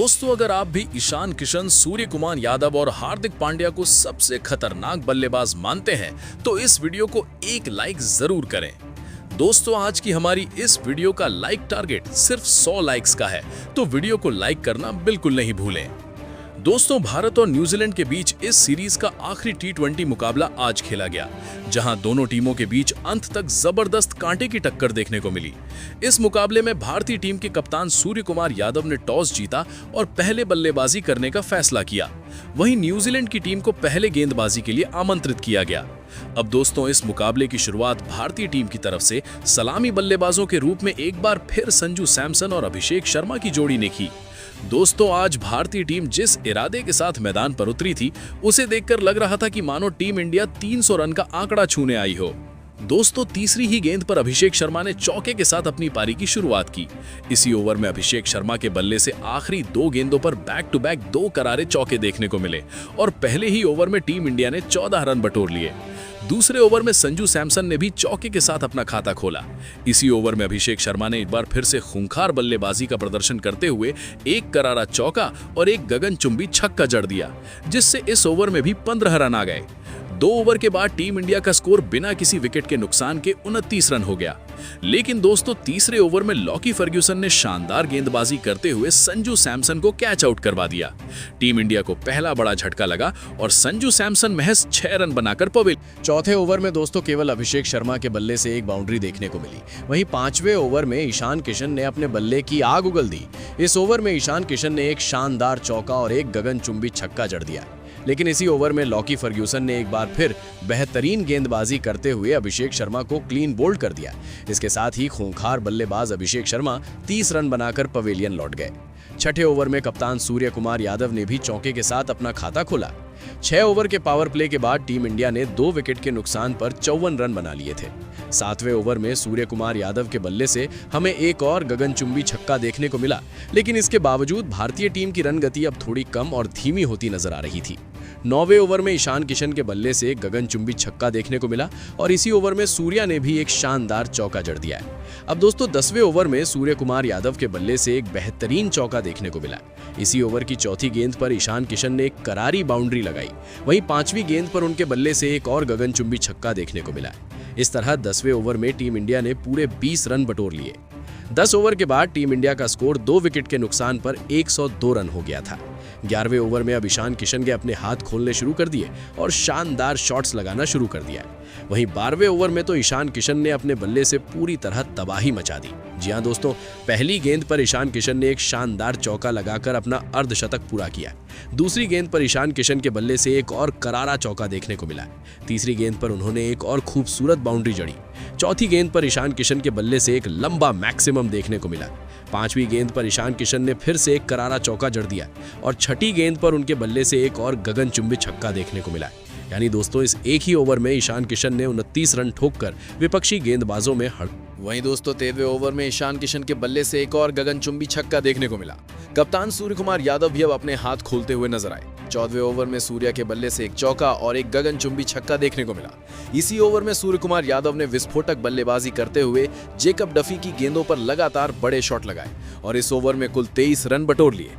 दोस्तों, अगर आप भी ईशान किशन, सूर्य कुमार यादव और हार्दिक पांड्या को सबसे खतरनाक बल्लेबाज मानते हैं तो इस वीडियो को एक लाइक जरूर करें। दोस्तों, आज की हमारी इस वीडियो का लाइक टारगेट सिर्फ 100 लाइक्स का है, तो वीडियो को लाइक करना बिल्कुल नहीं भूलें। दोस्तों, भारत और न्यूजीलैंड के बीच इस सीरीज का आखिरी T20 मुकाबला आज खेला गया, जहां दोनों टीमों के बीच अंत तक जबरदस्त कांटे की टक्कर देखने को मिली। इस मुकाबले में भारतीय टीम के कप्तान सूर्य कुमार यादव ने टॉस जीता और पहले बल्लेबाजी करने का फैसला किया। वहीं न्यूजीलैंड की टीम को पहले गेंदबाजी के लिए आमंत्रित किया गया। अब दोस्तों, इस मुकाबले की शुरुआत भारतीय टीम की तरफ से सलामी बल्लेबाजों के रूप में एक बार फिर संजू सैमसन और अभिषेक शर्मा की जोड़ी ने की। दोस्तों, आज भारतीय टीम जिस इरादे के साथ मैदान पर उतरी थी, उसे देखकर लग रहा था कि मानो टीम इंडिया 300 रन का आंकड़ा छूने आई हो। दोस्तों, तीसरी ही गेंद पर अभिषेक शर्मा ने चौके के साथ अपनी पारी की शुरुआत की। इसी ओवर में अभिषेक शर्मा के बल्ले से आखिरी 2 गेंदों पर बैक टू बैक 2 करारे चौके देखने को मिले और पहले ही ओवर में टीम इंडिया ने 14 रन बटोर लिए। दूसरे ओवर में संजू सैमसन ने भी चौके के साथ अपना खाता खोला। इसी ओवर में अभिषेक शर्मा ने एक बार फिर से खूंखार बल्लेबाजी का प्रदर्शन करते हुए 1 करारा चौका और 1 गगनचुंबी छक्का जड़ दिया, जिससे इस ओवर में भी 15 रन आ गए। 2 ओवर के बाद टीम इंडिया का स्कोर बिना किसी विकेट के नुकसान के 29 रन हो गया। लेकिन दोस्तों, तीसरे ओवर में लॉकी फर्ग्यूसन ने शानदार गेंदबाजी करते हुए संजू सैमसन को कैच आउट करवा दिया। टीम इंडिया को पहला बड़ा झटका लगा और संजू सैमसन महज 6 रन बनाकर पवेल। चौथे ओवर में दोस्तों केवल अभिषेक शर्मा के बल्ले से एक बाउंड्री देखने को मिली। वहीं 5वें ओवर में ईशान किशन ने अपने बल्ले की आग उगल दी। इस ओवर में ईशान किशन ने एक शानदार चौका और 1 गगनचुंबी छक्का जड़ दिया। लेकिन इसी ओवर में लॉकी फर्ग्यूसन ने एक बार फिर बेहतरीन गेंदबाजी करते हुए अभिषेक शर्मा को क्लीन बोल्ड कर दिया। इसके साथ ही खूंखार बल्लेबाज अभिषेक शर्मा 30 रन बनाकर पवेलियन लौट गए। छठे ओवर में कप्तान सूर्य कुमार यादव ने भी चौके के साथ अपना खाता खोला। 6 ओवर के पावर प्ले के बाद टीम इंडिया ने 2 विकेट के नुकसान पर 54 रन बना लिए थे। 7वें ओवर में सूर्य कुमार यादव के बल्ले से हमें एक और गगनचुंबी छक्का देखने को मिला, लेकिन इसके बावजूद भारतीय टीम की रन गति अब थोड़ी कम और धीमी होती नजर आ रही थी। 9वें ओवर में ईशान किशन के बल्ले से एक गगनचुंबी छक्का देखने को मिला और इसी ओवर में सूर्या ने भी एक शानदार चौका जड़ दिया है। अब दोस्तों, 10वें ओवर में सूर्य कुमार यादव के बल्ले से एक बेहतरीन चौका देखने को मिला। इसी ओवर की चौथी गेंद पर ईशान किशन ने एक करारी बाउंड्री लगाई। वहीं 5वीं गेंद पर उनके बल्ले से एक और गगनचुंबी छक्का देखने को मिला। इस तरह 10वें ओवर में टीम इंडिया ने पूरे 20 रन बटोर लिए। 10 ओवर के बाद टीम इंडिया का स्कोर 2 विकेट के नुकसान पर 102 रन हो गया था। 11वें ओवर में अब ईशान किशन ने अपने हाथ खोलने शुरू कर दिए और शानदार शॉट्स लगाना शुरू कर दिया। वहीं 12वें ओवर में तो ईशान किशन ने अपने बल्ले से पूरी तरह तबाही मचा दी। जी हां दोस्तों, पहली गेंद पर ईशान किशन ने एक शानदार चौका लगाकर अपना अर्धशतक पूरा किया। दूसरी गेंद पर ईशान किशन के बल्ले से एक और करारा चौका देखने को मिला। तीसरी गेंद पर उन्होंने एक और खूबसूरत बाउंड्री जड़ी। चौथी गेंद पर ईशान किशन के बल्ले से एक लंबा मैक्सिमम देखने को मिला। 5वीं गेंद पर ईशान किशन ने फिर से एक करारा चौका जड़ दिया और 6ठी गेंद पर उनके बल्ले से एक और गगनचुंबी छक्का देखने को मिला। यानी दोस्तों, इस एक ही ओवर में ईशान किशन ने 29 रन ठोककर विपक्षी गेंदबाजों में वहीं दोस्तों 13वें ओवर में ईशान किशन के बल्ले से एक और गगनचुंबी छक्का देखने को मिला। कप्तान सूर्य कुमार यादव भी अब अपने हाथ खोलते हुए नजर आए। 14वें ओवर में सूर्या के बल्ले से एक चौका और 1 गगनचुंबी छक्का देखने को मिला। इसी ओवर में सूर्य कुमार यादव ने विस्फोटक बल्लेबाजी करते हुए जेकब डफी की गेंदों पर लगातार बड़े शॉट लगाए और इस ओवर में कुल 23 रन बटोर लिए।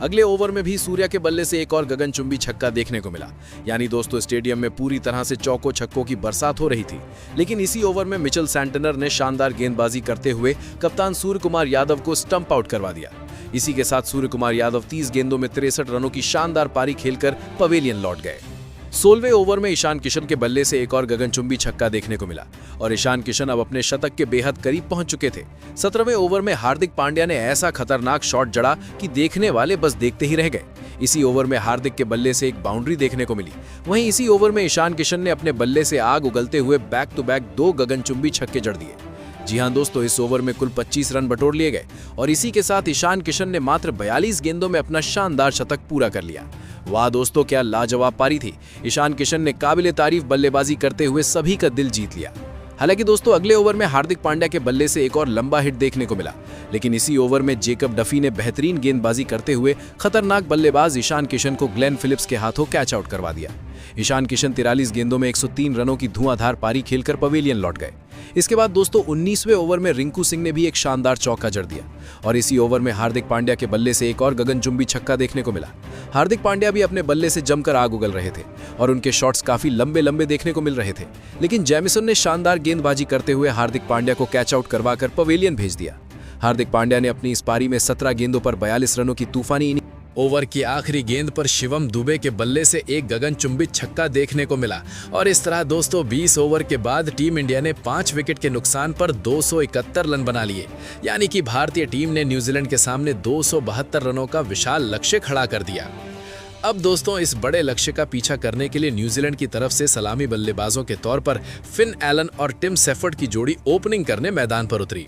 अगले ओवर में भी सूर्या के बल्ले से एक और गगनचुंबी छक्का देखने को मिला। यानी दोस्तों, स्टेडियम में पूरी तरह से चौकों छक्कों की बरसात हो रही थी। लेकिन इसी ओवर में मिचेल सैंटनर ने शानदार गेंदबाजी करते हुए कप्तान सूर्य कुमार यादव को स्टंप आउट करवा दिया। इसी के साथ सूर्य कुमार यादव 30 गेंदों में 63 रनों की शानदार पारी खेलकर पवेलियन लौट गए। 16वें ओवर में ईशान किशन के बल्ले से एक और गगनचुंबी छक्का देखने को मिला और ईशान किशन अब अपने शतक के बेहद करीब पहुंच चुके थे। 17वें ओवर में हार्दिक पांड्या ने ऐसा खतरनाक शॉट जड़ा कि देखने वाले बस देखते ही रह गए। इसी ओवर में हार्दिक के बल्ले से एक बाउंड्री देखने को मिली। वहीं इसी ओवर में ईशान किशन ने अपने बल्ले से आग उगलते हुए बैक टू बैक 2 गगनचुंबी छक्के जड़ दिए। जी हां दोस्तों, इस ओवर में कुल 25 रन बटोर लिए गए और इसी के साथ ईशान किशन ने मात्र 42 गेंदों में अपना शानदार शतक पूरा कर लिया। वाह दोस्तों, क्या लाजवाब पारी थी। ईशान किशन ने काबिले तारीफ बल्लेबाजी करते हुए सभी का दिल जीत लिया। हालांकि दोस्तों अगले ओवर में हार्दिक पांड्या के बल्ले से एक और लंबा हिट देखने को मिला, लेकिन इसी ओवर में जेकब डफी ने बेहतरीन गेंदबाजी करते हुए खतरनाक बल्लेबाज ईशान किशन को ग्लेन फिलिप्स के हाथों कैच आउट करवा दिया। ईशान किशन 43 गेंदों में 103 रनों की धुआंधार पारी खेलकर पवेलियन लौट गए। इसके बाद दोस्तों 19वें ओवर में रिंकू सिंह ने भी एक शानदार चौका जड़ दिया और इसी ओवर में हार्दिक पांड्या के बल्ले से एक और गगनचुंबी छक्का देखने को मिला। हार्दिक पांड्या भी अपने बल्ले से जमकर आग उगल रहे थे और उनके शॉट्स काफी लंबे लंबे देखने को मिल रहे थे, लेकिन जेमिसन ने शानदार गेंदबाजी करते हुए हार्दिक पांड्या को कैच आउट करवाकर पवेलियन भेज दिया। हार्दिक पांड्या ने अपनी इस पारी में 17 गेंदों पर 42 रनों की तूफानी इनिंग। ओवर की आखिरी गेंद पर शिवम दुबे के बल्ले से एक गगनचुंबी छक्का देखने को मिला और इस तरह दोस्तों 20 ओवर के बाद टीम इंडिया ने 5 विकेट के नुकसान पर 271 रन बना लिए, यानी कि भारतीय टीम ने न्यूजीलैंड के सामने 272 रनों का विशाल लक्ष्य खड़ा कर दिया। अब दोस्तों इस बड़े लक्ष्य का पीछा करने के लिए न्यूजीलैंड की तरफ से सलामी बल्लेबाजों के तौर पर फिन एलन और टिम सेफर्ड की जोड़ी ओपनिंग करने मैदान पर उतरी।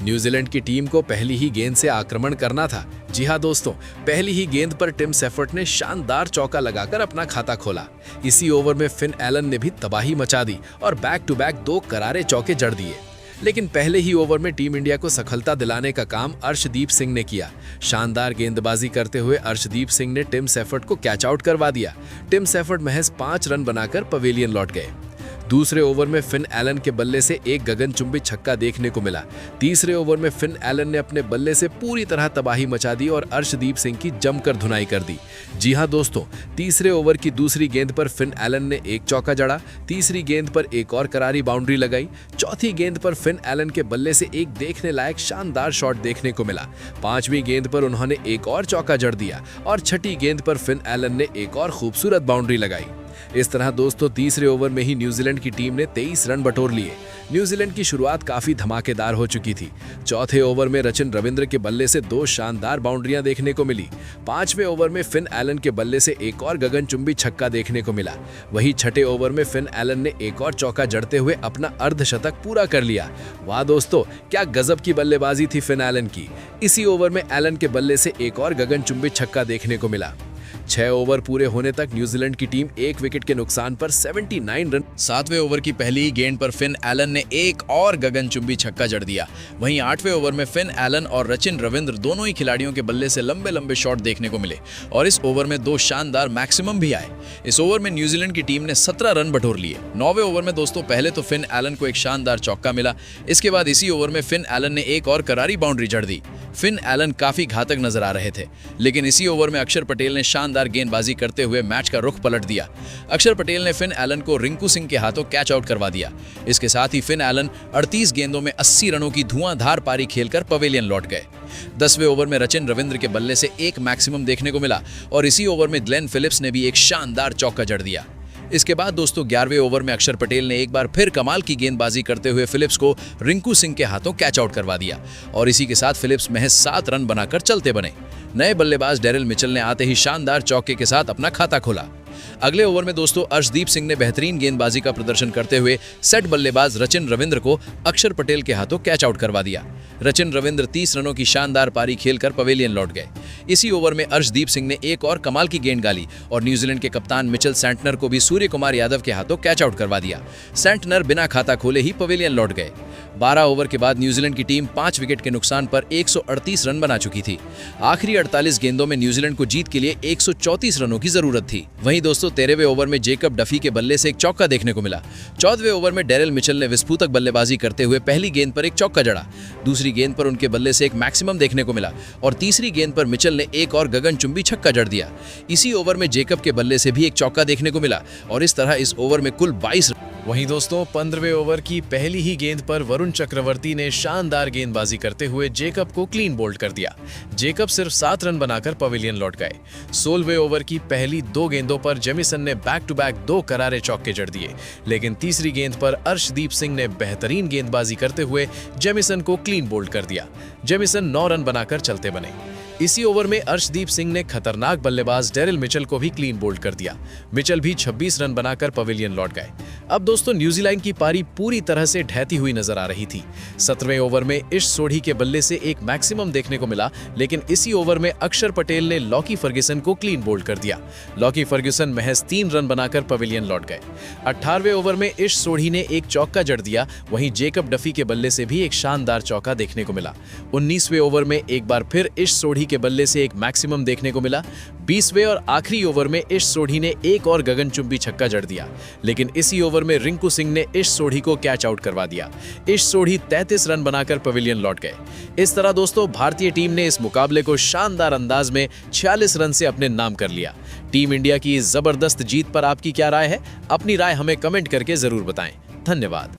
न्यूजीलैंड की टीम को पहली ही गेंद से आक्रमण करना था। जी हां दोस्तों, पहली ही गेंद पर टिम सेफर्ड ने शानदार चौका लगाकर अपना खाता खोला। इसी ओवर में फिन एलन ने भी तबाही मचा दी और बैक टू बैक 2 करारे चौके जड़ दिए, लेकिन पहले ही ओवर में टीम इंडिया को सफलता दिलाने का काम अर्शदीप सिंह ने किया। शानदार गेंदबाजी करते हुए अर्शदीप सिंह ने टिम सेफर्ड को कैच आउट करवा दिया। टिम सेफर्ड महज 5 रन बनाकर पवेलियन लौट गए। दूसरे ओवर में फिन एलन के बल्ले से एक गगनचुंबी छक्का देखने को मिला। तीसरे ओवर में फिन एलन ने अपने बल्ले से पूरी तरह तबाही मचा दी और अर्शदीप सिंह की जमकर धुनाई कर दी। जी हां दोस्तों, तीसरे ओवर की दूसरी गेंद पर फिन एलन ने एक चौका जड़ा, तीसरी गेंद पर एक और करारी बाउंड्री लगाई, चौथी गेंद पर फिन एलन के बल्ले से एक देखने लायक शानदार शॉट देखने को मिला। 5वीं गेंद पर उन्होंने एक और चौका जड़ दिया और छठी गेंद पर फिन एलन ने एक और खूबसूरत बाउंड्री लगाई। इस तरह दोस्तों तीसरे ओवर में ही न्यूजीलैंड की टीम ने 23 रन बटोर लिए। न्यूजीलैंड की शुरुआत काफी धमाकेदार हो चुकी थी। चौथे ओवर में रचिन रविंद्र के बल्ले से 2 शानदार बाउंड्रियां देखने को मिली। 5वें ओवर में फिन एलन के बल्ले से एक और गगनचुंबी छक्का देखने को मिला। वहीं छठे ओवर में फिन एलन ने एक और चौका जड़ते हुए अपना अर्धशतक पूरा कर लिया। वाह दोस्तों, क्या गजब की बल्लेबाजी थी फिन एलन की। इसी ओवर में एलन के बल्ले से एक और गगनचुंबी छक्का देखने को मिला। 6 ओवर पूरे होने तक न्यूजीलैंड की टीम 1 विकेट के नुकसान पर 79 रन। 7वें ओवर की पहली ही गेंद पर फिन एलन ने एक और गगनचुंबी छक्का जड़ दिया। वहीं 8वें ओवर में फिन एलन और रचिन रविंद्र दोनों ही खिलाड़ियों के बल्ले से लंबे लंबे शॉट देखने को मिले और इस ओवर में 2 शानदार मैक्सिमम भी आए। इस ओवर में न्यूजीलैंड की टीम ने 17 रन बटोर लिए। 9वें ओवर में दोस्तों पहले तो फिन एलन को एक शानदार चौका मिला, इसके बाद इसी ओवर में फिन एलन ने एक और करारी बाउंड्री जड़ दी। फिन एलन काफी घातक नजर आ रहे थे, लेकिन इसी ओवर में अक्षर पटेल ने शानदार गेंदबाजी करते हुए मैच का रुख पलट दिया। अक्षर पटेल ने फिन एलन को रिंकू सिंह के हाथों कैच आउट करवा दिया। इसके साथ ही फिन एलन 38 गेंदों में 80 रनों की धुआंधार पारी खेलकर पवेलियन लौट गए। 10वें ओवर में रचिन रविंद्र के बल्ले से एक मैक्सिमम देखने को मिला और इसी ओवर में ग्लेन फिलिप्स ने भी एक शानदार चौका जड़ दिया। इसके बाद दोस्तों 11वें ओवर में अक्षर पटेल ने एक बार फिर कमाल की गेंदबाजी करते हुए फिलिप्स को रिंकू सिंह के हाथों कैच आउट करवा दिया और इसी के साथ फिलिप्स महज 7 रन बनाकर चलते बने। नए बल्लेबाज डेरिल मिचेल ने आते ही शानदार चौके के साथ अपना खाता खोला। अगले ओवर में दोस्तों अर्शदीप सिंह ने बेहतरीन गेंदबाजी का प्रदर्शन करते हुए सेट बल्लेबाज रचिन रविंद्र को अक्षर पटेल के हाथों कैच आउट करवा दिया। रचिन रविंद्र 30 रनों की शानदार पारी खेलकर पवेलियन लौट गए। इसी ओवर में अर्शदीप सिंह ने एक और कमाल की गेंद गाली और न्यूजीलैंड के कप्तान मिचेल सेंटनर को भी सूर्य कुमार यादव के हाथों कैच आउट करवा दिया। सेंटनर बिना खाता खोले ही पवेलियन लौट गए। 12 ओवर के बाद न्यूजीलैंड की टीम 5 विकेट के नुकसान पर 138 रन बना चुकी थी। आखिरी 48 गेंदों में न्यूजीलैंड को जीत के लिए 134 रनों की जरूरत थी। वहीं दोस्तों 13वें ओवर में जेकब डफी के बल्ले से एक चौका देखने को मिला। 14वें ओवर में डेरिल मिचेल ने विस्फोटक बल्लेबाजी करते हुए पहली गेंद पर एक चौका जड़ा, दूसरी गेंद पर उनके बल्ले से एक मैक्सिमम देखने को मिला और तीसरी गेंद पर मिचेल ने एक और गगनचुंबी छक्का जड़ दिया। इसी ओवर में जेकब के बल्ले से भी एक चौका देखने को मिला और इस तरह इस ओवर में कुल 22। वहीं दोस्तों 15वें ओवर की पहली ही गेंद पर वरुण चक्रवर्ती ने शानदार गेंदबाजी करते हुए जेकब को क्लीन बोल्ड कर दिया। जेकब सिर्फ 7 रन बनाकर पवेलियन लौट गए। 16वें ओवर की पहली 2 गेंदों पर जेमिसन ने बैक टू बैक 2 करारे चौके जड़ दिए, लेकिन तीसरी गेंद पर अर्शदीप सिंह ने बेहतरीन गेंदबाजी करते हुए जेमिसन को क्लीन बोल्ड कर दिया। जेमिसन 9 रन बनाकर चलते बने। इसी ओवर में अर्शदीप सिंह ने खतरनाक बल्लेबाज डेरिल मिचेल को भी क्लीन बोल्ड कर दिया। मिचेल भी 26 रन बनाकर पवेलियन लौट गए। अब दोस्तों न्यूजीलैंड की पारी पूरी तरह से ढहती हुई नजर आ रही थी। 17वें ओवर में इश सोढ़ी के बल्ले से एक मैक्सिमम देखने को मिला, लेकिन इसी ओवर में अक्षर पटेल ने लॉकी फर्ग्यूसन को क्लीन बोल्ड कर दिया। लॉकी फर्ग्यूसन महज 3 रन बनाकर पवेलियन लौट गए। 18वें ओवर में इश सोढ़ी ने एक चौका जड़ दिया, वहीं जेकब डफी के बल्ले से भी एक शानदार चौका देखने को मिला। 19वें ओवर में एक बार फिर इश सोढ़ी के बल्ले से एक मैक्सिमम देखने को मिला। 20वें और आखिरी ओवर में इश सोढ़ी ने एक और गगनचुंबी छक्का जड़ दिया, लेकिन इसी ओवर में रिंकू सिंह ने इश सोढ़ी को कैच आउट करवा दिया। इश सोढ़ी 33 रन बनाकर पवेलियन लौट गए। इस तरह दोस्तों भारतीय टीम ने इस मुकाबले को शानदार अंदाज में 46 रन से अपने नाम कर लिया। टीम इंडिया की इस जबरदस्त जीत पर आपकी क्या राय है? अपनी राय हमें कमेंट करके जरूर बताएं। धन्यवाद।